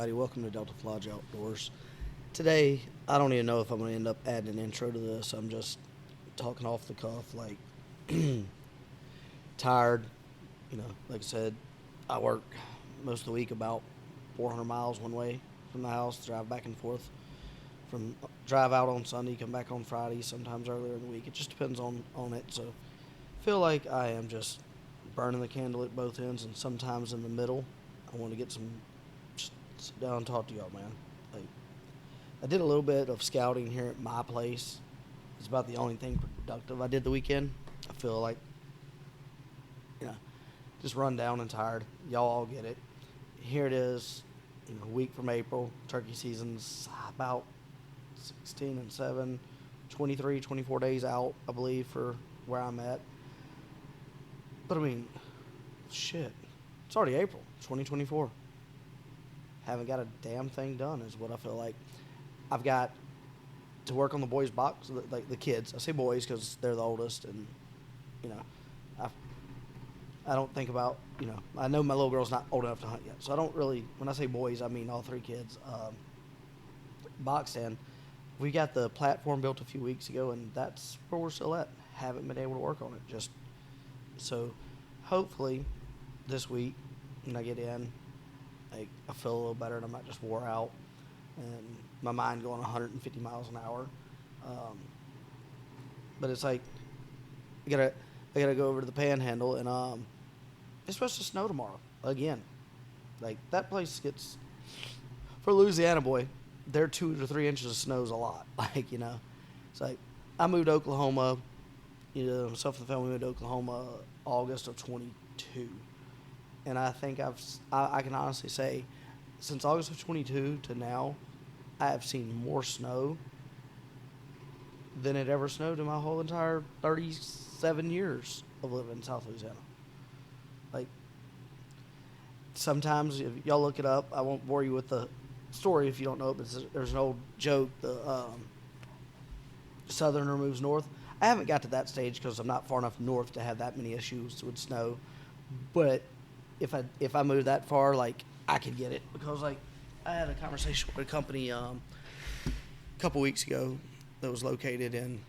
everybody? Welcome to Delta Lodge Outdoors. Today, I don't even know if I'm going to end up adding an intro to this. I'm just talking off the cuff, like, tired. Like I said, I work most of the week about 400 miles one way from the house, drive back and forth. Drive out on Sunday, come back on Friday, sometimes earlier in the week. It just depends on it. So, I feel like I am just burning the candle at both ends, and sometimes in the middle, I want to just sit down and talk to y'all, man. Like, I did a little bit of scouting here at my place. It's about the only thing productive I did the weekend. I feel like, just run down and tired. Y'all all get it. Here it is, a week from April. Turkey season's about 16 and 7, 23, 24 days out, I believe, for where I'm at. But I mean, shit, it's already April 2024. Haven't got a damn thing done is what I feel like. I've got to work on the boys' box, like the kids. I say boys because they're the oldest, and I don't think about, I know my little girl's not old enough to hunt yet, so I don't really, when I say boys, I mean all three kids. Box stand, we got the platform built a few weeks ago, and that's where we're still at. Haven't been able to work on it, so hopefully this week when I get in, I feel a little better and I'm not just wore out and my mind going 150 miles an hour. But it's like I gotta go over to the Panhandle, and it's supposed to snow tomorrow again. Like, that place gets, for a Louisiana boy, their 2 to 3 inches of snow is a lot. It's like I moved to Oklahoma. Myself and the family moved to Oklahoma August of 22. And I think I can honestly say, since August of 22 to now, I have seen more snow than it ever snowed in my whole entire 37 years of living in South Louisiana. Like, sometimes, if y'all look it up, I won't bore you with the story if you don't know it, but there's an old joke, the Southerner moves north. I haven't got to that stage because I'm not far enough north to have that many issues with snow. But if I move that far, like, I could get it. Because, like, I had a conversation with a company a couple weeks ago that was located in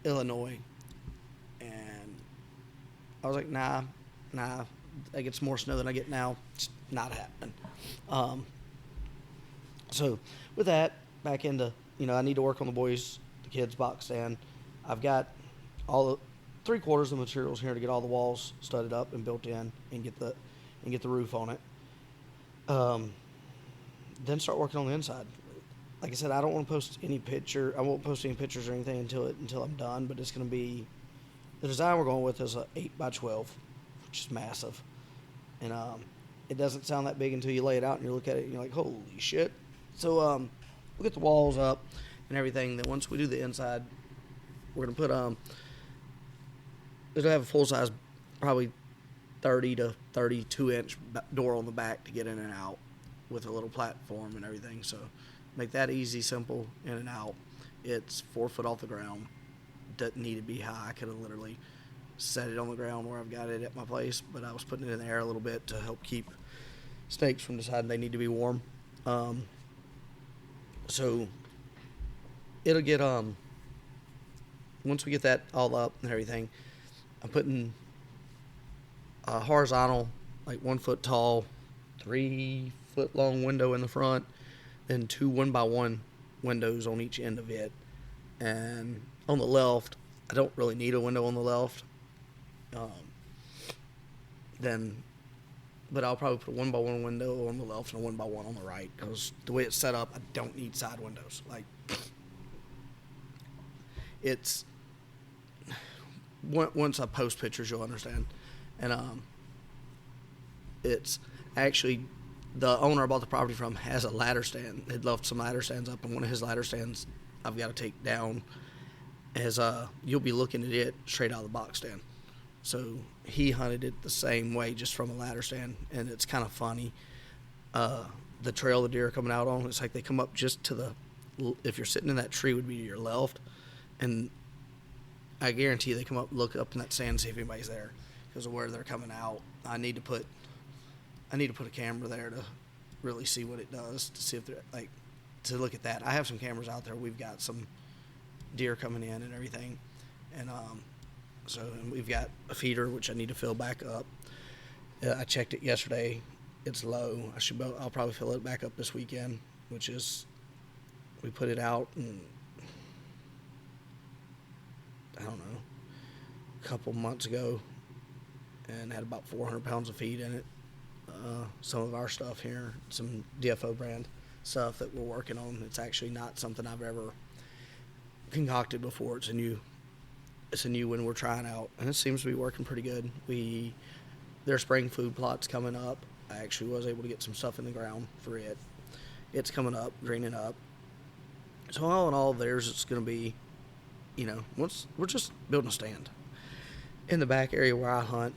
Illinois. And I was like, nah, I get some more snow than I get now. It's not happening. So with that, back into, I need to work on the boys, the kids' box stand. I've got all the 3/4 of the materials here to get all the walls studded up and built in and get the roof on it. Then start working on the inside. Like I said, I don't want to post any picture. I won't post any pictures or anything until I'm done. But it's going to be, the design we're going with is a 8x12, which is massive, and it doesn't sound that big until you lay it out and you look at it and you're like, holy shit. So we'll get the walls up and everything. Then once we do the inside, we're gonna put it'll have a full size, probably 30 to 32 inch door on the back to get in and out with a little platform and everything. So make that easy, simple, in and out. It's 4 foot off the ground. Doesn't need to be high. I could have literally set it on the ground where I've got it at my place, but I was putting it in the air a little bit to help keep snakes from deciding they need to be warm. So it'll get once we get that all up and everything, I'm putting a horizontal, like 1 foot tall, 3 foot long window in the front, then 2 1x1 windows on each end of it. And on the left, I don't really need a window on the left. But I'll probably put a 1x1 window on the left and a 1x1 on the right, because the way it's set up, I don't need side windows. Like, it's, once I post pictures, you'll understand. And it's actually, the owner I bought the property from has a ladder stand. He'd left some ladder stands up, and one of his ladder stands I've got to take down, as you'll be looking at it straight out of the box stand. So he hunted it the same way, just from a ladder stand, and it's kind of funny. The trail the deer are coming out on, it's like they come up just to the, if you're sitting in that tree, would be to your left, and I guarantee they come up, look up in that sand, see if anybody's there, because of where they're coming out. I need to put a camera there to really see what it does, to see if they're like, to look at that. I have some cameras out there. We've got some deer coming in and everything, and and we've got a feeder which I need to fill back up. I checked it yesterday. It's low. I'll probably fill it back up this weekend, which is, we put it out and I don't know, a couple months ago, and had about 400 pounds of feed in it. Some of our stuff here, some DFO brand stuff that we're working on. It's actually not something I've ever concocted before. It's a new one we're trying out, and it seems to be working pretty good. Their spring food plot's coming up. I actually was able to get some stuff in the ground for it. It's coming up, greening up. So all in all, it's going to be, we're just building a stand. In the back area where I hunt,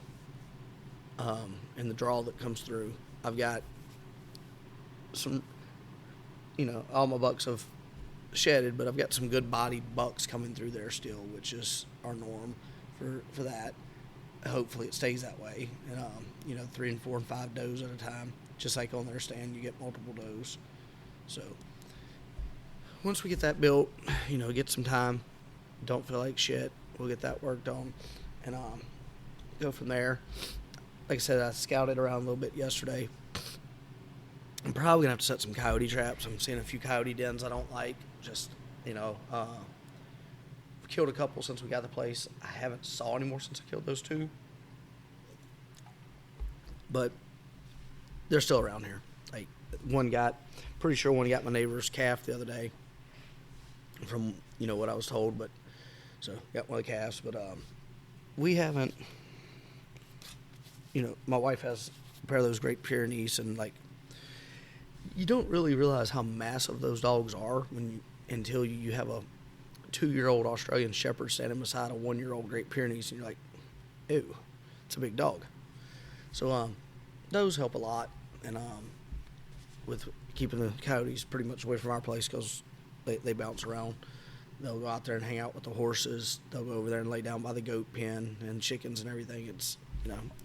in the draw that comes through, I've got some, all my bucks have shedded, but I've got some good bodied bucks coming through there still, which is our norm for that. Hopefully it stays that way. And 3 and 4 and 5 does at a time, just like on their stand, you get multiple does. So once we get that built, get some time, don't feel like shit, we'll get that worked on and go from there. Like I said, I scouted around a little bit yesterday. I'm probably going to have to set some coyote traps. I'm seeing a few coyote dens I don't like. Just, we killed a couple since we got the place. I haven't saw any more since I killed those 2. But they're still around here. Like, pretty sure one got my neighbor's calf the other day from, what I was told. But, so, got one of the calves. But we haven't, my wife has a pair of those Great Pyrenees, and, like, you don't really realize how massive those dogs are until you have a 2-year-old Australian Shepherd standing beside a 1-year-old Great Pyrenees, and you're like, ew, it's a big dog. So those help a lot, and with keeping the coyotes pretty much away from our place, because they bounce around. They'll go out there and hang out with the horses. They'll go over there and lay down by the goat pen and chickens and everything. It's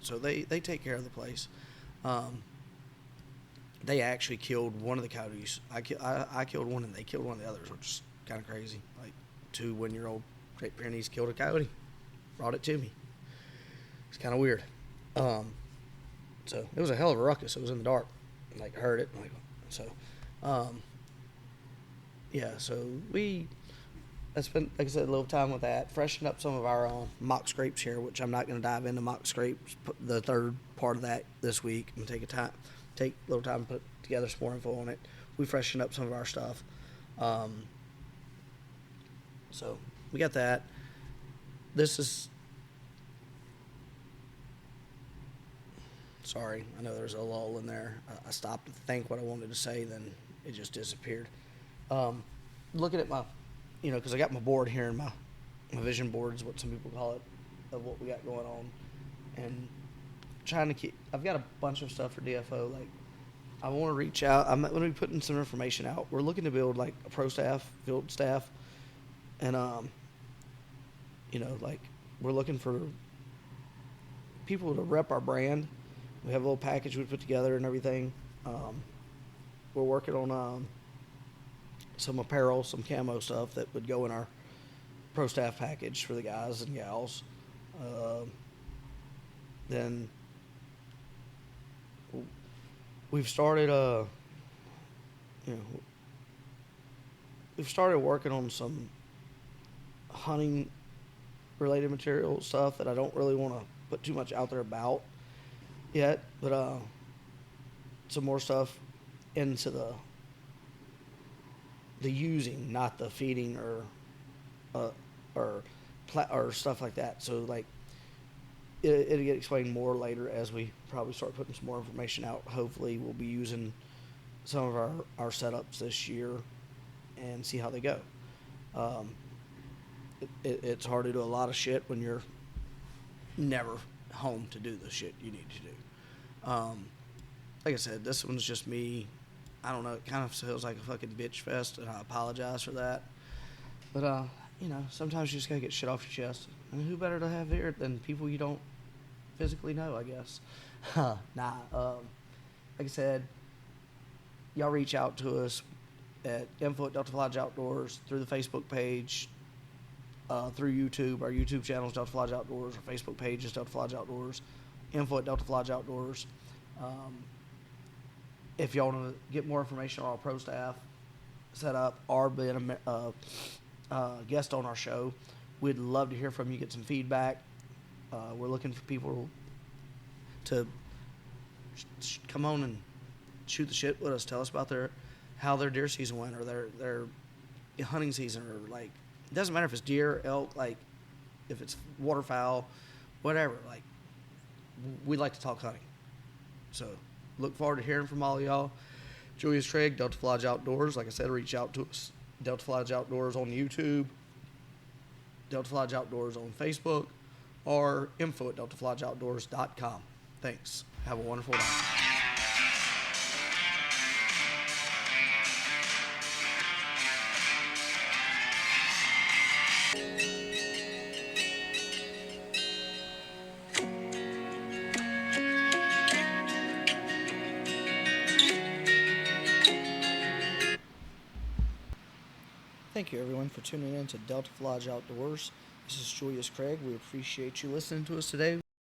so they take care of the place. They actually killed one of the coyotes. I killed one, and they killed one of the others, which is kind of crazy. Like, 2 1-year-old Great Pyrenees killed a coyote, brought it to me. It's kind of weird. So it was a hell of a ruckus. It was in the dark, like, heard it. Like, so, yeah. So I spent, like I said, a little time with that, freshened up some of our mock scrapes here, which I'm not going to dive into mock scrapes, the third part of that this week, and take a little time to put together some more info on it. We freshened up some of our stuff. So we got that. Sorry, I know there's a lull in there. I stopped to think what I wanted to say, then it just disappeared. Looking at my, because I got my board here, and my vision board is what some people call it, of what we got going on, and trying to keep. I've got a bunch of stuff for DFO. Like, I want to reach out. I'm going to be putting some information out. We're looking to build like a prostaff, field staff, and like, we're looking for people to rep our brand. We have a little package we put together and everything. We're working on some apparel, some camo stuff that would go in our prostaff package for the guys and gals. Then we've started working on some hunting related material stuff that I don't really want to put too much out there about yet, but some more stuff into the using, not the feeding or stuff like that. So, like, it'll get explained more later as we probably start putting some more information out. Hopefully we'll be using some of our setups this year and see how they go. It's hard to do a lot of shit when you're never home to do the shit you need to do. Like I said, this one's just me. I don't know, it kind of feels like a fucking bitch fest, and I apologize for that. But, sometimes you just gotta get shit off your chest. And who better to have here than people you don't physically know, I guess. Like I said, y'all reach out to us at info@DeltaFlage Outdoors, through the Facebook page, through YouTube. Our YouTube channel is Delta Flage Outdoors. Our Facebook page is Delta Flage Outdoors. Info@Delta Flage Outdoors. If y'all want to get more information on our pro staff setup or being a guest on our show, we'd love to hear from you, get some feedback. We're looking for people to come on and shoot the shit with us. Tell us about how their deer season went, or their hunting season, or like, it doesn't matter if it's deer, elk, like if it's waterfowl, whatever. Like, we like to talk hunting. So look forward to hearing from all of y'all. Julius Craig, Delta Flage Outdoors. Like I said, reach out to us. Delta Flage Outdoors on YouTube, Delta Flage Outdoors on Facebook, or info@deltaflageoutdoors.com. Thanks. Have a wonderful day. Thank you, everyone, for tuning in to Delta Flage Outdoors. This is Julius Craig. We appreciate you listening to us today.